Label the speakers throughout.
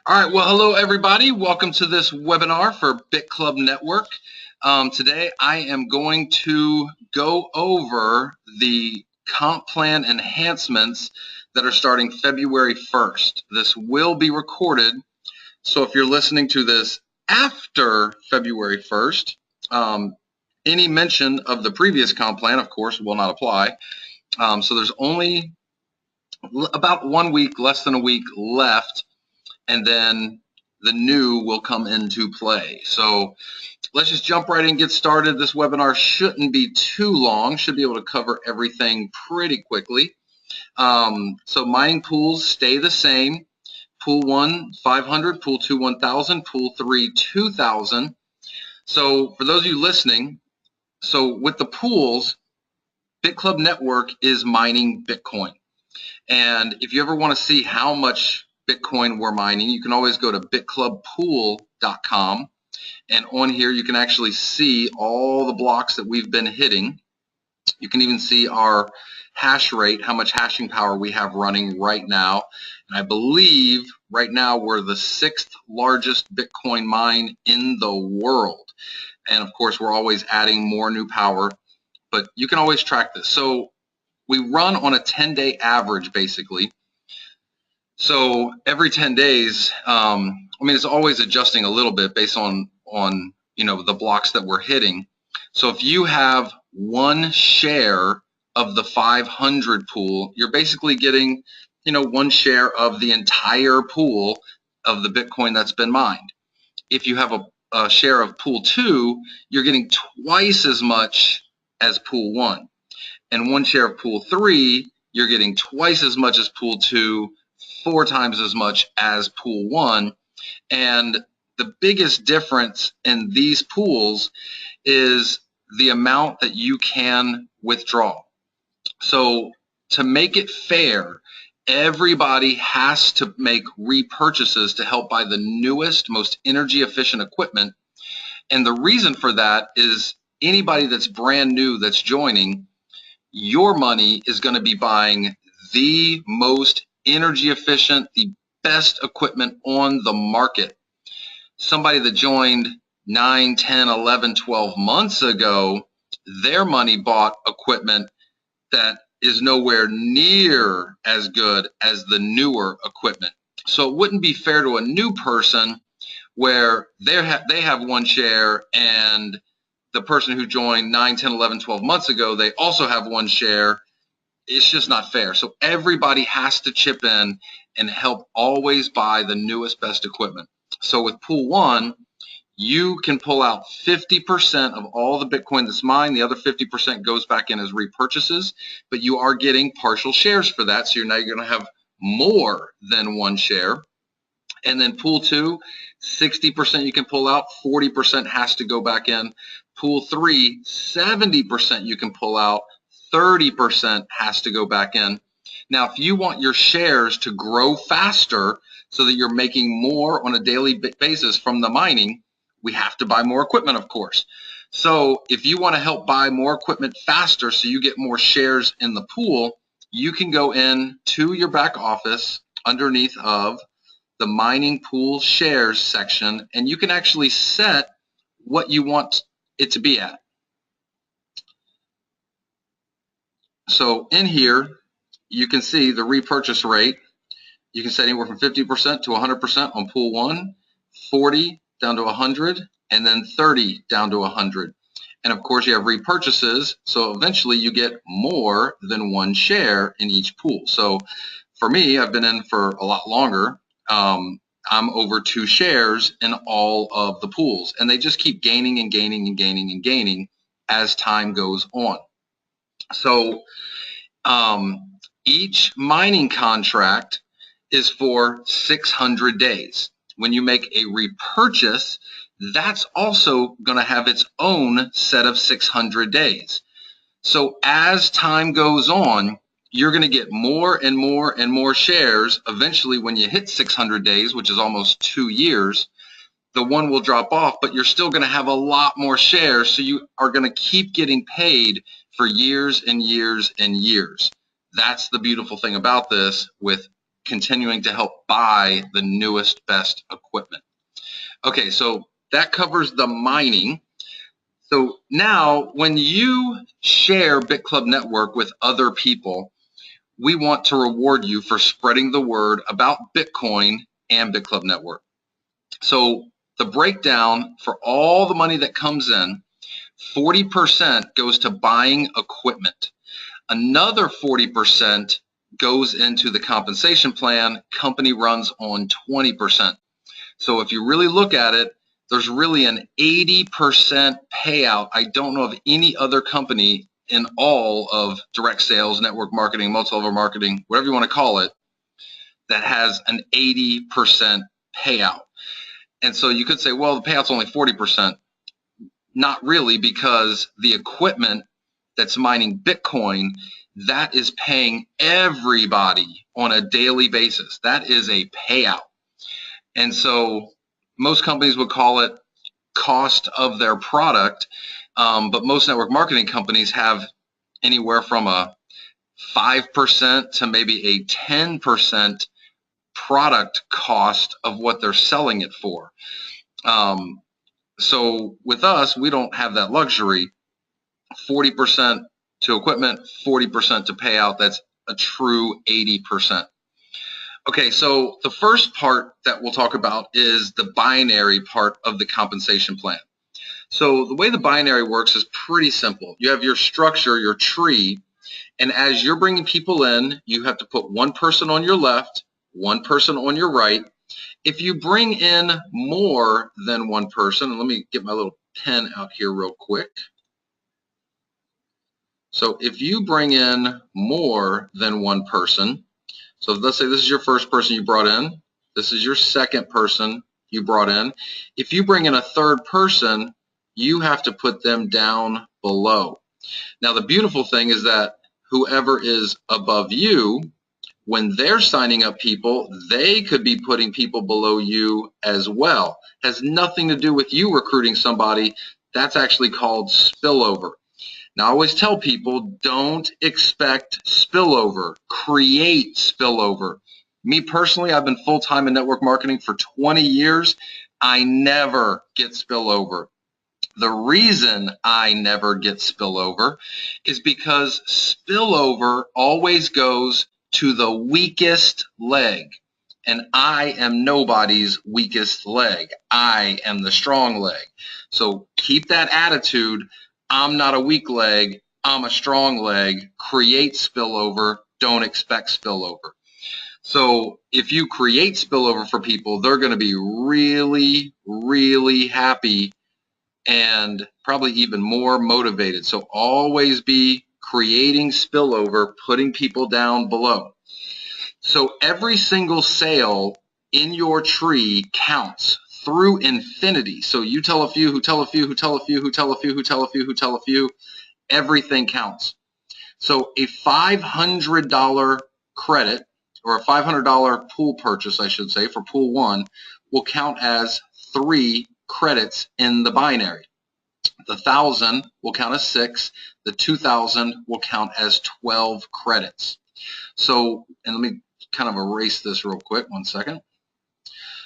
Speaker 1: All right, well, hello everybody. Welcome to this webinar for BitClub Network. Today I am going to go over the comp plan enhancements that are starting February 1st. This will be recorded, so if you're listening to this after February 1st, any mention of the previous comp plan, of course, will not apply. So there's only about 1 week, less than a week left, and then the new will come into play. So let's just jump right in and get started. This webinar shouldn't be too long, should be able to cover everything pretty quickly. So mining pools stay the same. Pool 1, 500, Pool 2, 1,000, Pool 3, 2,000. So for those of you listening, so with the pools, BitClub Network is mining Bitcoin. And if you ever want to see how much Bitcoin we're mining, you can always go to bitclubpool.com, and on here you can actually see all the blocks that we've been hitting. You can even see our hash rate, how much hashing power we have running right now. And I believe right now we're the 6th largest Bitcoin mine in the world. And of course we're always adding more new power, but you can always track this. So we run on a 10-day average basically. So every 10 days, it's always adjusting a little bit based on the blocks that we're hitting. So if you have one share of the 500 pool, you're basically getting, one share of the entire pool of the Bitcoin that's been mined. If you have a share of pool 2, you're getting twice as much as pool 1. And one share of pool 3, you're getting twice as much as pool 2, 4 times as much as pool 1. And the biggest difference in these pools is the amount that you can withdraw. So to make it fair, everybody has to make repurchases to help buy the newest, most energy efficient equipment. And the reason for that is anybody that's brand new that's joining, your money is going to be buying the most energy efficient, the best equipment on the market. Somebody that joined 9, 10, 11, 12 months ago, their money bought equipment that is nowhere near as good as the newer equipment. So it wouldn't be fair to a new person where they have one share and the person who joined 9, 10, 11, 12 months ago, they also have one share. It's just not fair. So everybody has to chip in and help always buy the newest, best equipment. So with pool 1, you can pull out 50% of all the Bitcoin that's mined. The other 50% goes back in as repurchases, but you are getting partial shares for that. So you're going to have more than one share. And then pool 2, 60% you can pull out, 40% has to go back in. Pool 3, 70% you can pull out, 30% has to go back in. Now, if you want your shares to grow faster so that you're making more on a daily basis from the mining, we have to buy more equipment, of course. So if you want to help buy more equipment faster so you get more shares in the pool, you can go in to your back office underneath of the mining pool shares section, and you can actually set what you want it to be at. So in here, you can see the repurchase rate. You can set anywhere from 50% to 100% on pool 1, 40 down to 100, and then 30 down to 100. And of course, you have repurchases, so eventually you get more than one share in each pool. So for me, I've been in for a lot longer. I'm over 2 shares in all of the pools, and they just keep gaining and gaining and gaining and gaining as time goes on. So each mining contract is for 600 days. When you make a repurchase, that's also going to have its own set of 600 days. So as time goes on, you're going to get more and more and more shares. Eventually, when you hit 600 days, which is almost 2 years, the one will drop off, but you're still going to have a lot more shares. So you are going to keep getting paid for years and years and years. That's the beautiful thing about this with continuing to help buy the newest, best equipment. Okay, so that covers the mining. So now when you share BitClub Network with other people, we want to reward you for spreading the word about Bitcoin and BitClub Network. So the breakdown for all the money that comes in, 40% goes to buying equipment. Another 40% goes into the compensation plan. Company runs on 20%. So if you really look at it, there's really an 80% payout. I don't know of any other company in all of direct sales, network marketing, multi-level marketing, whatever you want to call it, that has an 80% payout. And so you could say, well, the payout's only 40%. Not really, because the equipment that's mining Bitcoin, that is paying everybody on a daily basis. That is a payout. And so most companies would call it cost of their product, but most network marketing companies have anywhere from a 5% to maybe a 10% product cost of what they're selling it for. So with us, we don't have that luxury. 40% to equipment, 40% to payout. That's a true 80%. Okay, so the first part that we'll talk about is the binary part of the compensation plan. So the way the binary works is pretty simple. You have your structure, your tree, and as you're bringing people in, you have to put one person on your left, one person on your right. If you bring in more than one person, and let me get my little pen out here real quick. So if you bring in more than one person, so let's say this is your first person you brought in, this is your second person you brought in. If you bring in a third person, you have to put them down below. Now the beautiful thing is that whoever is above you, when they're signing up people, they could be putting people below you as well. Has nothing to do with you recruiting somebody. That's actually called spillover. Now, I always tell people, don't expect spillover. Create spillover. Me personally, I've been full-time in network marketing for 20 years. I never get spillover. The reason I never get spillover is because spillover always goes to the weakest leg. And I am nobody's weakest leg. I am the strong leg. So keep that attitude. I'm not a weak leg. I'm a strong leg. Create spillover. Don't expect spillover. So if you create spillover for people, they're going to be really, really happy and probably even more motivated. So always be creating spillover, putting people down below. So every single sale in your tree counts through infinity. So you tell a few, who tell a few, who tell a few, who tell a few, who tell a few, who tell a few, everything counts. So a $500 credit, or a $500 pool purchase, I should say, for pool one, will count as 3 credits in the binary. The 1,000 will count as 6. The 2,000 will count as 12 credits. So, and let me kind of erase this real quick, 1 second.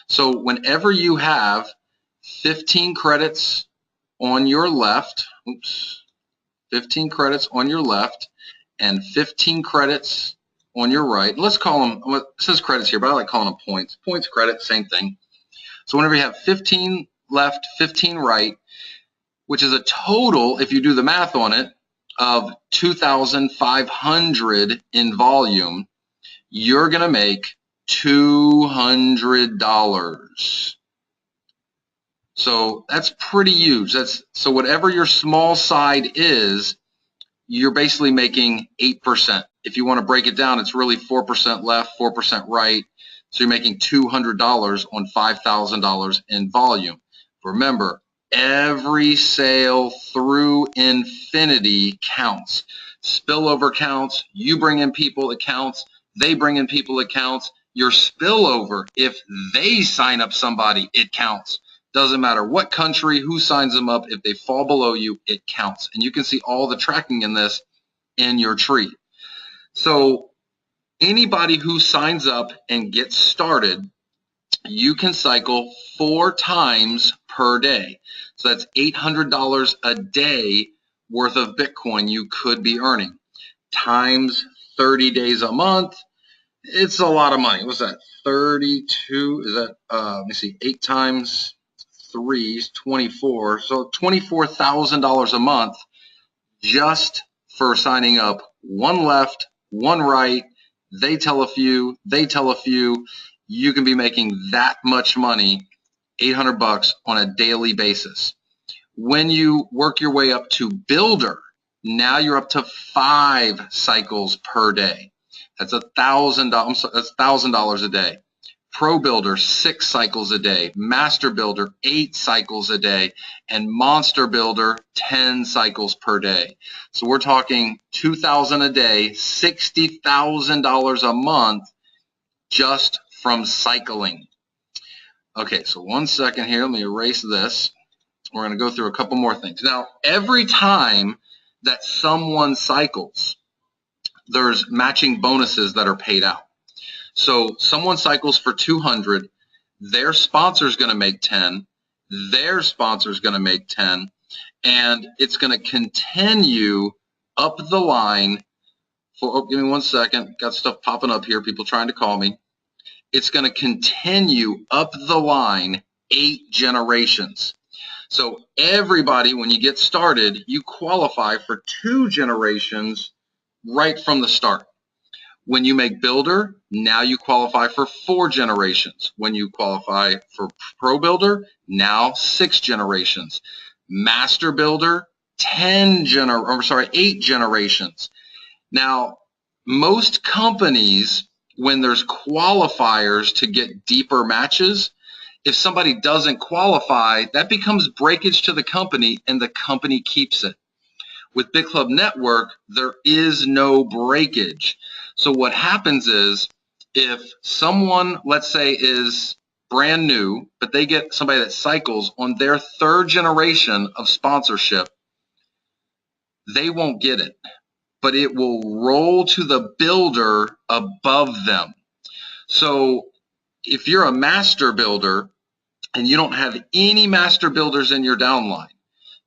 Speaker 1: So whenever you have 15 credits on your left, 15 credits on your left and 15 credits on your right, let's call them, it says credits here, but I like calling them points. Points, credits, same thing. So whenever you have 15 left, 15 right, which is a total, if you do the math on it, of 2,500 in volume, you're going to make $200. So that's pretty huge. So whatever your small side is, you're basically making 8%. If you want to break it down, it's really 4% left, 4% right. So you're making $200 on $5,000 in volume. Remember, every sale through infinity counts. Spillover counts. You bring in people, it counts. They bring in people, it counts. Your spillover, if they sign up somebody, it counts. Doesn't matter what country, who signs them up. If they fall below you, it counts. And you can see all the tracking in this in your tree. So Anybody who signs up and gets started, you can cycle 4 times per day. So that's $800 a day worth of Bitcoin you could be earning. Times 30 days a month, it's a lot of money. What's that? 32, is that, let me see, 8 times 3 is 24. So $24,000 a month just for signing up. One left, one right. They tell a few, they tell a few. You can be making that much money, 800 bucks on a daily basis. When you work your way up to builder, now you're up to 5 cycles per day. That's $1,000. That's $1,000 a day. Pro Builder, 6 cycles a day. Master Builder, 8 cycles a day. And Monster Builder, 10 cycles per day. So we're talking $2,000 a day, $60,000 a month just from cycling. Okay, so one second here. Let me erase this. We're going to go through a couple more things. Now, every time that someone cycles, there's matching bonuses that are paid out. So someone cycles for 200, their sponsor is going to make 10, their sponsor is going to make 10, and it's going to continue up the line for, oh, give me one second, got stuff popping up here, people trying to call me. It's going to continue up the line 8 generations. So everybody, when you get started, you qualify for 2 generations right from the start. When you make builder, now you qualify for 4 generations. When you qualify for pro builder, now 6 generations. Master builder, 8 generations. Now, most companies, when there's qualifiers to get deeper matches, if somebody doesn't qualify, that becomes breakage to the company and the company keeps it. With BitClub Network, there is no breakage. So what happens is if someone, let's say, is brand new, but they get somebody that cycles on their 3rd generation of sponsorship, they won't get it, but it will roll to the builder above them. So if you're a master builder and you don't have any master builders in your downline,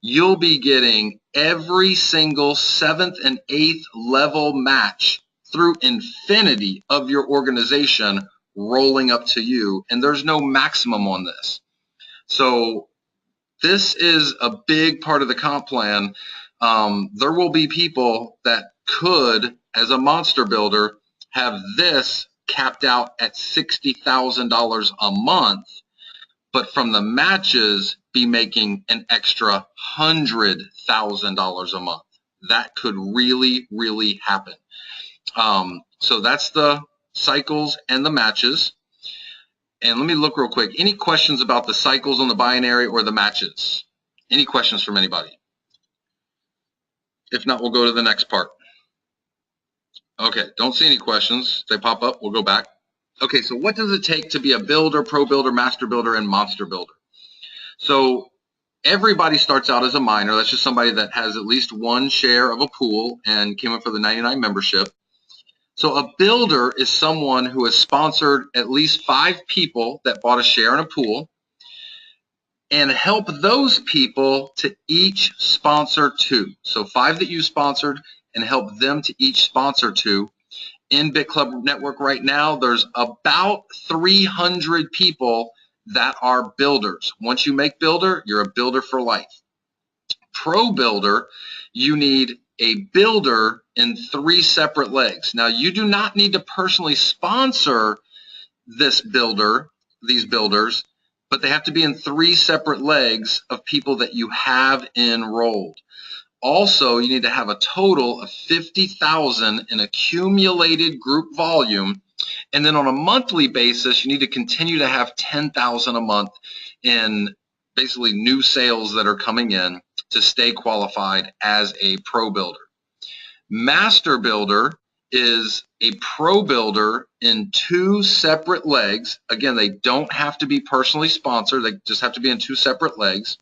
Speaker 1: you'll be getting every single 7th and 8th level match through infinity of your organization rolling up to you, and there's no maximum on this. So this is a big part of the comp plan. There will be people that could, as a monster builder, have this capped out at $60,000 a month, but from the matches be making an extra $100,000 a month. That could really, really happen. So that's the cycles and the matches. And let me look real quick. Any questions about the cycles on the binary or the matches? Any questions from anybody? If not, we'll go to the next part. Okay, don't see any questions. They pop up, we'll go back. Okay, so what does it take to be a builder, pro builder, master builder, and monster builder? So everybody starts out as a miner. That's just somebody that has at least 1 share of a pool and came up for the 99 membership. So a builder is someone who has sponsored at least 5 people that bought a share in a pool and help those people to each sponsor 2. So 5 that you sponsored and help them to each sponsor 2. In BitClub Network right now, there's about 300 people that are builders. Once you make builder, you're a builder for life. Pro builder, you need a builder in 3 separate legs. Now, you do not need to personally sponsor this builder, these builders, but they have to be in 3 separate legs of people that you have enrolled. Also, you need to have a total of 50,000 in accumulated group volume. And then on a monthly basis, you need to continue to have 10,000 a month in basically new sales that are coming in to stay qualified as a pro builder. Master builder is a pro builder in 2 separate legs. Again, they don't have to be personally sponsored. They just have to be in 2 separate legs,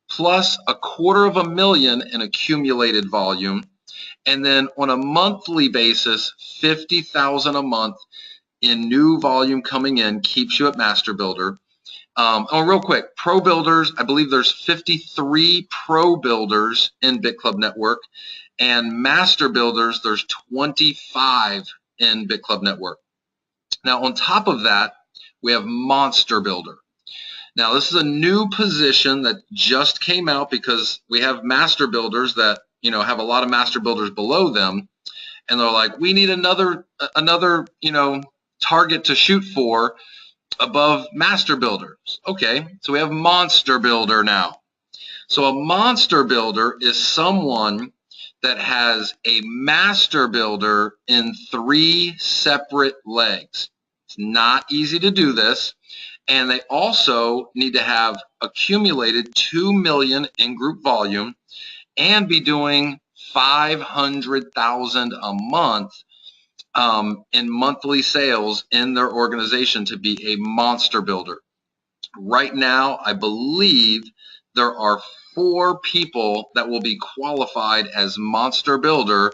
Speaker 1: plus $250,000 in accumulated volume. And then on a monthly basis, 50,000 a month in new volume coming in keeps you at Master Builder. Oh, real quick, Pro Builders, I believe there's 53 Pro Builders in BitClub Network, and Master Builders, there's 25 in BitClub Network. Now, on top of that, we have Monster Builder. Now, this is a new position that just came out because we have Master Builders that, you know, have a lot of Master Builders below them, and they're like, we need another, you know, target to shoot for above Master Builders. Okay, so we have Monster Builder now. So a Monster Builder is someone that has a Master Builder in 3 separate legs. It's not easy to do this, and they also need to have accumulated 2 million in group volume and be doing 500,000 a month in monthly sales in their organization to be a Monster Builder. Right now, I believe there are 4 people that will be qualified as Monster Builder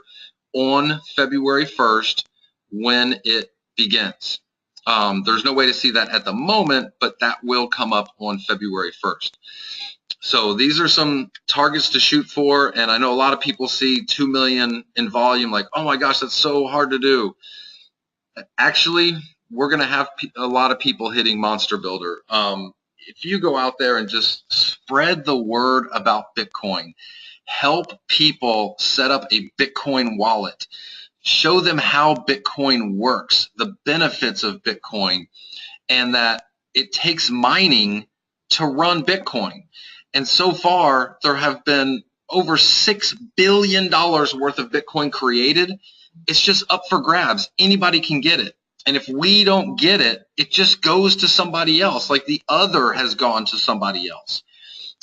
Speaker 1: on February 1st when it begins. There's no way to see that at the moment, but that will come up on February 1st. So these are some targets to shoot for, and I know a lot of people see 2 million in volume like, oh my gosh, that's so hard to do. Actually, we're going to have a lot of people hitting Monster Builder. If you go out there and just spread the word about Bitcoin, help people set up a Bitcoin wallet, show them how Bitcoin works, the benefits of Bitcoin, and that it takes mining to run Bitcoin. And so far, there have been over $6 billion worth of Bitcoin created. It's just up for grabs. Anybody can get it. And if we don't get it, it just goes to somebody else, like the other has gone to somebody else.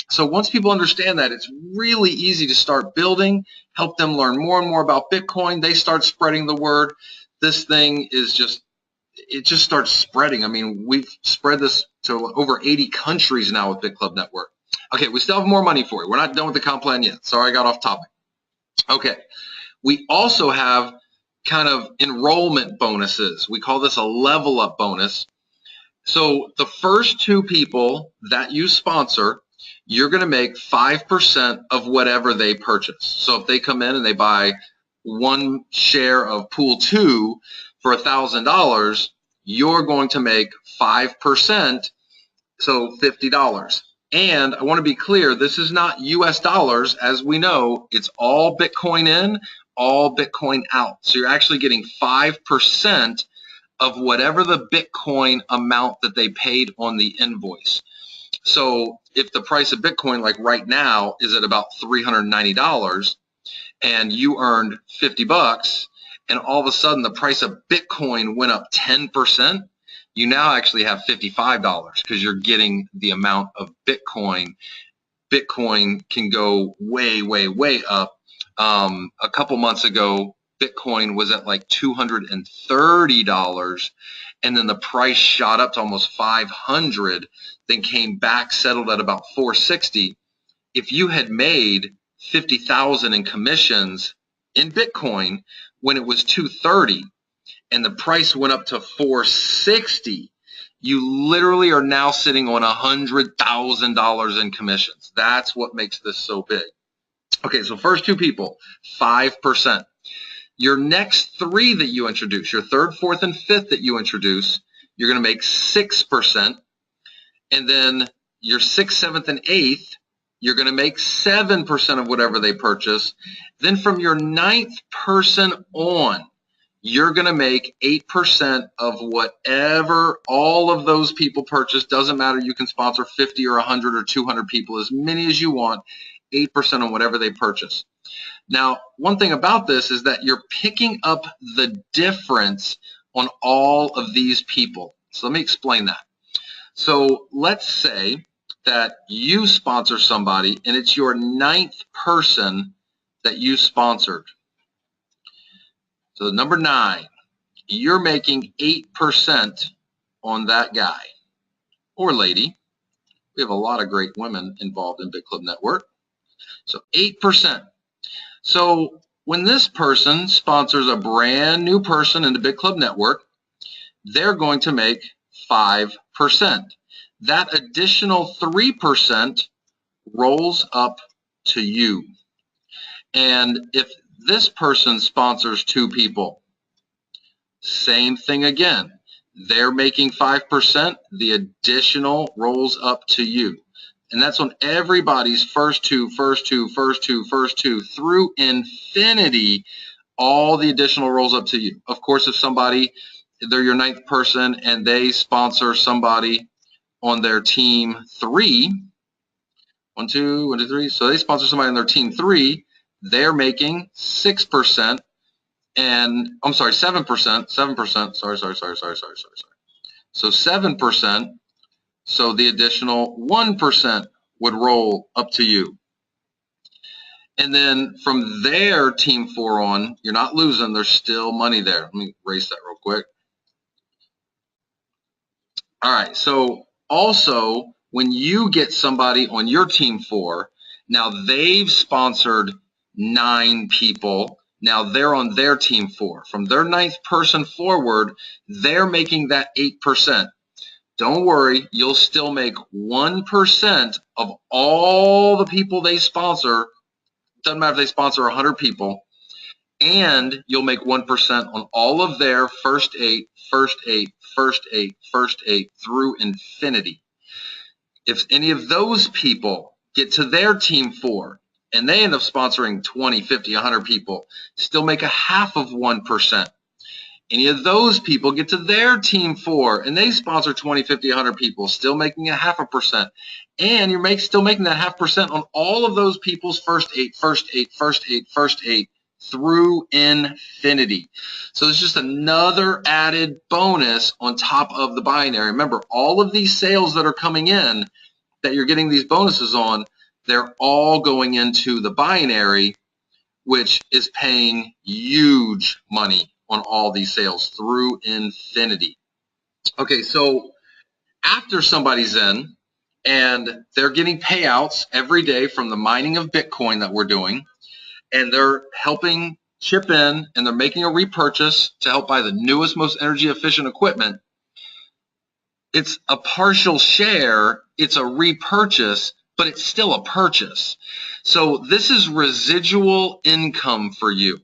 Speaker 1: So once people understand that, it's really easy to start building, help them learn more and more about Bitcoin. They start spreading the word. This thing is just, it just starts spreading. I mean, we've spread this to over 80 countries now with BitClub Network. Okay, we still have more money for you. We're not done with the comp plan yet. Sorry, I got off topic. Okay, we also have kind of enrollment bonuses. We call this a level up bonus. So the first 2 people that you sponsor, you're going to make 5% of whatever they purchase. So if they come in and they buy 1 share of Pool 2 for $1,000, you're going to make 5%, so $50. And I want to be clear, this is not US dollars. As we know, it's all Bitcoin in, all Bitcoin out. So you're actually getting 5% of whatever the Bitcoin amount that they paid on the invoice. So if the price of Bitcoin, like right now, is at about $390 and you earned $50, and all of a sudden the price of Bitcoin went up 10%, you now actually have $55 because you're getting the amount of Bitcoin. Bitcoin can go way, way, way up. A couple months ago, Bitcoin was at like $230, and then the price shot up to almost 500, then came back, settled at about 460. If you had made 50,000 in commissions in Bitcoin when it was 230, and the price went up to 460, you literally are now sitting on $100,000 in commissions. That's what makes this so big. Okay, so first 2 people, 5%. Your next 3 that you introduce, your 3rd, 4th, and 5th that you introduce, you're going to make 6%. And then your 6th, 7th, and 8th, you're going to make 7% of whatever they purchase. Then from your 9th person on, you're going to make 8% of whatever all of those people purchase. Doesn't matter. You can sponsor 50 or 100 or 200 people, as many as you want, 8% on whatever they purchase. Now, one thing about this is that you're picking up the difference on all of these people. So let me explain that. So let's say that you sponsor somebody and it's your 9th person that you sponsored. So number 9, you're making 8% on that guy or lady. We have a lot of great women involved in BitClub Network. So 8%. So when this person sponsors a brand new person in the BitClub network, they're going to make 5%. That additional 3% rolls up to you. And if this person sponsors 2 people, same thing again. They're making 5%. The additional rolls up to you. And that's on everybody's first two through infinity. All the additional rolls up to you. Of course, if somebody, they're your 9th person and they sponsor somebody on their team 3, 1, 2, 3. So they sponsor somebody on their team 3, they're making 6%. And I'm sorry, 7%. 7%. Sorry. So 7%. So the additional 1% would roll up to you. And then from their team 4 on, you're not losing. There's still money there. Let me erase that real quick. All right. So also, when you get somebody on your team 4, now they've sponsored 9 people. Now they're on their team 4. From their 9th person forward, they're making that 8%. Don't worry, you'll still make 1% of all the people they sponsor. Doesn't matter if they sponsor 100 people, and you'll make 1% on all of their first 8 through infinity. If any of those people get to their team 4 and they end up sponsoring 20, 50, 100 people, still make a half of 1%. Any of those people get to their team 4 and they sponsor 20, 50, 100 people, still making a 0.5%. And you're still making that 0.5% on all of those people's first 8 through infinity. So it's just another added bonus on top of the binary. Remember, all of these sales that are coming in that you're getting these bonuses on, they're all going into the binary, which is paying huge money on all these sales through infinity. Okay, so after somebody's in and they're getting payouts every day from the mining of Bitcoin that we're doing, and they're helping chip in and they're making a repurchase to help buy the newest, most energy efficient equipment, it's a partial share, it's a repurchase, but it's still a purchase. So this is residual income for you.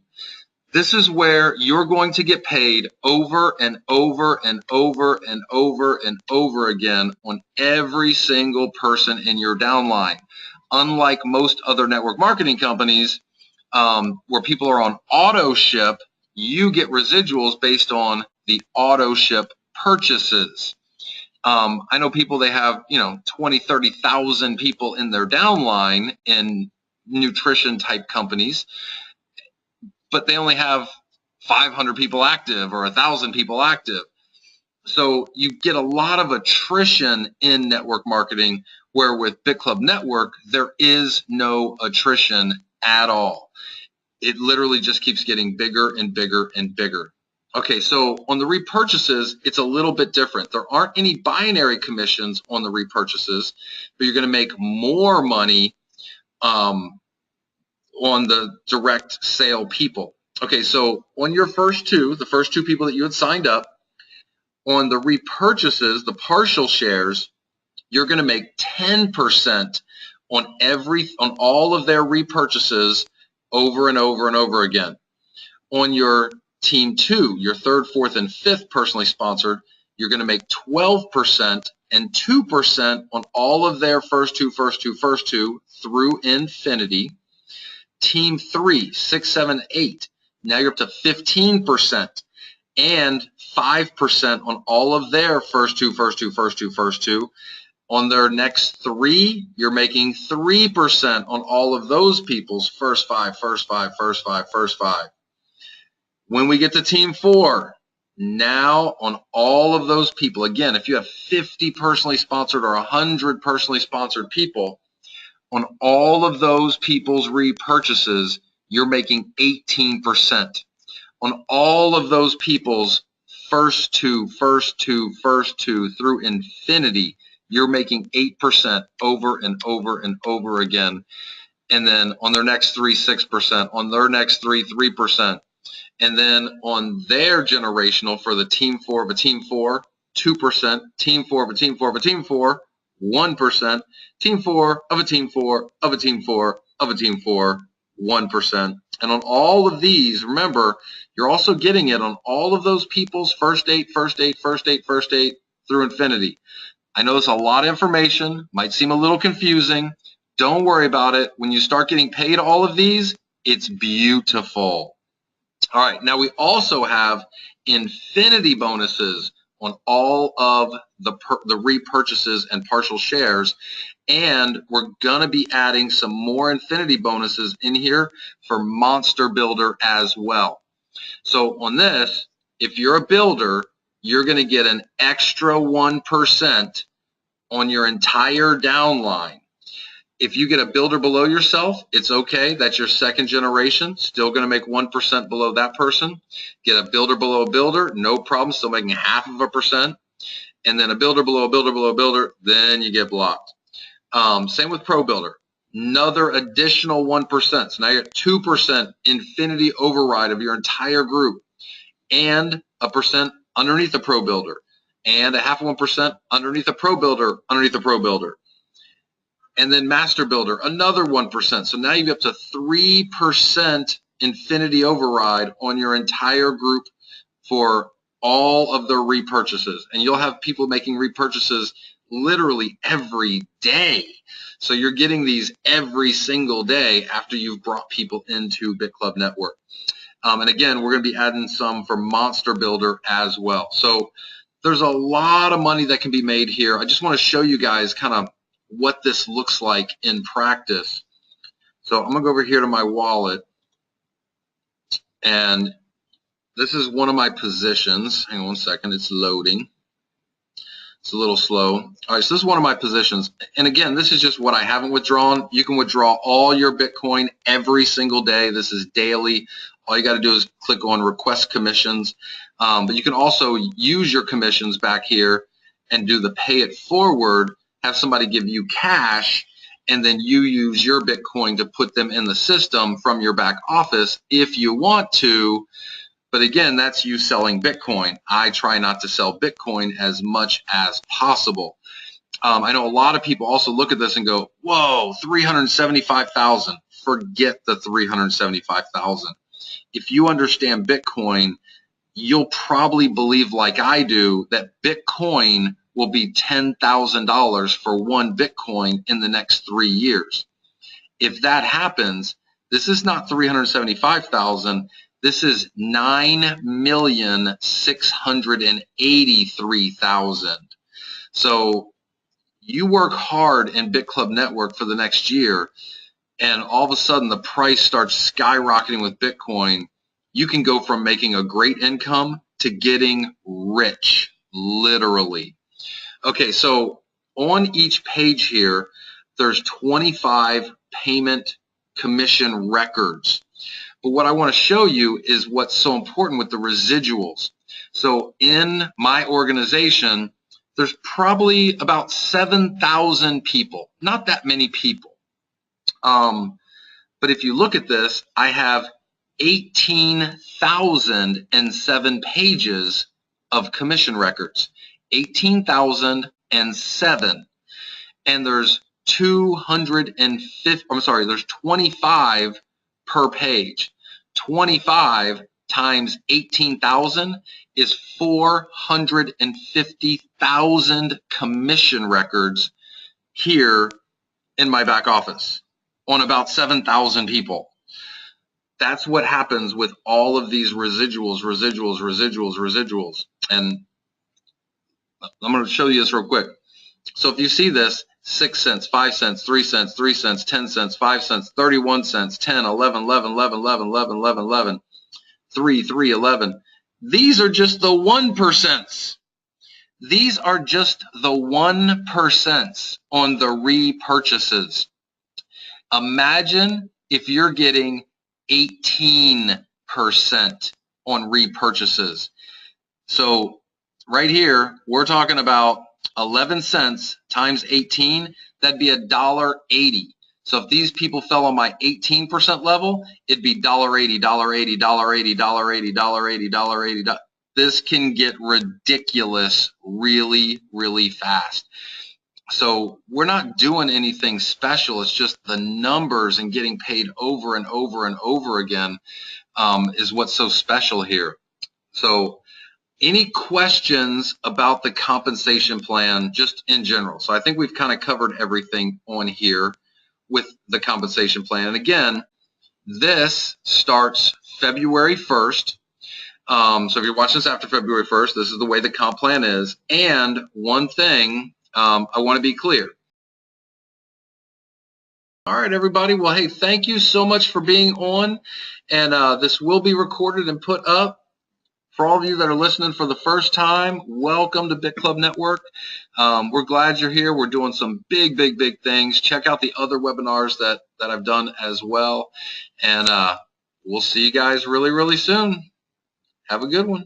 Speaker 1: This is where you're going to get paid over and over and over and over and over again on every single person in your downline. Unlike most other network marketing companies, where people are on auto ship, you get residuals based on the auto ship purchases. I know people, they have 20, 30,000 people in their downline in nutrition type companies, but they only have 500 people active or 1,000 people active. So you get a lot of attrition in network marketing, where with BitClub Network, there is no attrition at all. It literally just keeps getting bigger and bigger and bigger. Okay, so on the repurchases, it's a little bit different. There aren't any binary commissions on the repurchases, but you're going to make more money on the direct sale people. Okay, so on your the first two people that you had signed up, on the repurchases, the partial shares, you're going to make 10% on all of their repurchases over and over and over again. On your team 2, your 3rd, 4th, and 5th personally sponsored, you're going to make 12% and 2% on all of their first two through infinity. Team 3, 6, 7, 8, now you're up to 15% and 5% on all of their first two. On their next 3, you're making 3% on all of those people's first 5. When we get to team 4, now on all of those people, again, if you have 50 personally sponsored or 100 personally sponsored people, on all of those people's repurchases, you're making 18%. On all of those people's first two through infinity, you're making 8% over and over and over again. and then on their next 3, 6%, on their next 3, 3%, and then on their generational for the team 4 of a team 4, 2%, team 4 of a team 4 of a team 4, 1%, team 4 of a team 4 of a team 4 of a team 4, 1%. And on all of these, remember, you're also getting it on all of those people's first date, first date, first date, first date through infinity. I know it's a lot of information, might seem a little confusing. Don't worry about it. When you start getting paid all of these, it's beautiful. All right, now we also have infinity bonuses on all of the repurchases and partial shares, and we're going to be adding some more infinity bonuses in here for Monster Builder as well. So on this, if you're a builder, you're going to get an extra 1% on your entire downline. If you get a builder below yourself, it's okay. That's your second generation. Still going to make 1% below that person. Get a builder below a builder, no problem. Still making 0.5%. And then a builder below a builder below a builder, then you get blocked. Same with Pro Builder. Another additional 1%. So now you're at 2% infinity override of your entire group, and a percent underneath the Pro Builder, and a 0.5% underneath the Pro Builder, underneath the Pro Builder. And then Master Builder, another 1%. So now you get up to 3% infinity override on your entire group for all of their repurchases. And you'll have people making repurchases literally every day. So you're getting these every single day after you've brought people into BitClub Network. And again, we're going to be adding some for Monster Builder as well. So there's a lot of money that can be made here. I just want to show you guys kind of what this looks like in practice. So I'm going to go over here to my wallet, and this is one of my positions. Hang on one second, it's loading. It's a little slow. All right, so this is one of my positions. And again, this is just what I haven't withdrawn. You can withdraw all your Bitcoin every single day. This is daily. All you got to do is click on request commissions. But you can also use your commissions back here and do the pay it forward, have somebody give you cash, and then you use your Bitcoin to put them in the system from your back office if you want to. But again, that's you selling Bitcoin. I try not to sell Bitcoin as much as possible. I know a lot of people also look at this and go, whoa, 375,000. Forget the 375,000. If you understand Bitcoin, you'll probably believe like I do that Bitcoin will be $10,000 for one Bitcoin in the next 3 years. If that happens, this is not 375,000. This is 9,683,000. So you work hard in BitClub Network for the next year, and all of a sudden the price starts skyrocketing with Bitcoin. You can go from making a great income to getting rich, literally. Okay, so on each page here, there's 25 payment commission records. But what I want to show you is what's so important with the residuals. So in my organization, there's probably about 7,000 people, not that many people. But if you look at this, I have 18,007 pages of commission records, 18,007. And there's 25 per page. 25 times 18,000 is 450,000 commission records here in my back office on about 7,000 people. That's what happens with all of these residuals. And I'm going to show you this real quick. So if you see this, 6 cents, 5 cents, 3 cents, 3 cents, 10 cents, 5 cents, 31 cents, 10, 11, 11, 11, 11, 11, 11, 11, 3, 3, 11. These are just the 1%. These are just the 1% on the repurchases. Imagine if you're getting 18% on repurchases. So right here, we're talking about 11 cents times 18, that'd be $1.80. So if these people fell on my 18% level, it'd be $1.80, $1.80, $1.80, $1.80, $1.80, $1.80. This can get ridiculous really, really fast. So we're not doing anything special. It's just the numbers and getting paid over and over and over again is what's so special here. So any questions about the compensation plan just in general? So I think we've kind of covered everything on here with the compensation plan. And again, this starts February 1st. So if you're watching this after February 1st, this is the way the comp plan is. And one thing I want to be clear. All right, everybody. Well, hey, thank you so much for being on. And this will be recorded and put up. For all of you that are listening for the first time, welcome to BitClub Network. We're glad you're here. We're doing some big things. Check out the other webinars that I've done as well. And we'll see you guys really soon. Have a good one.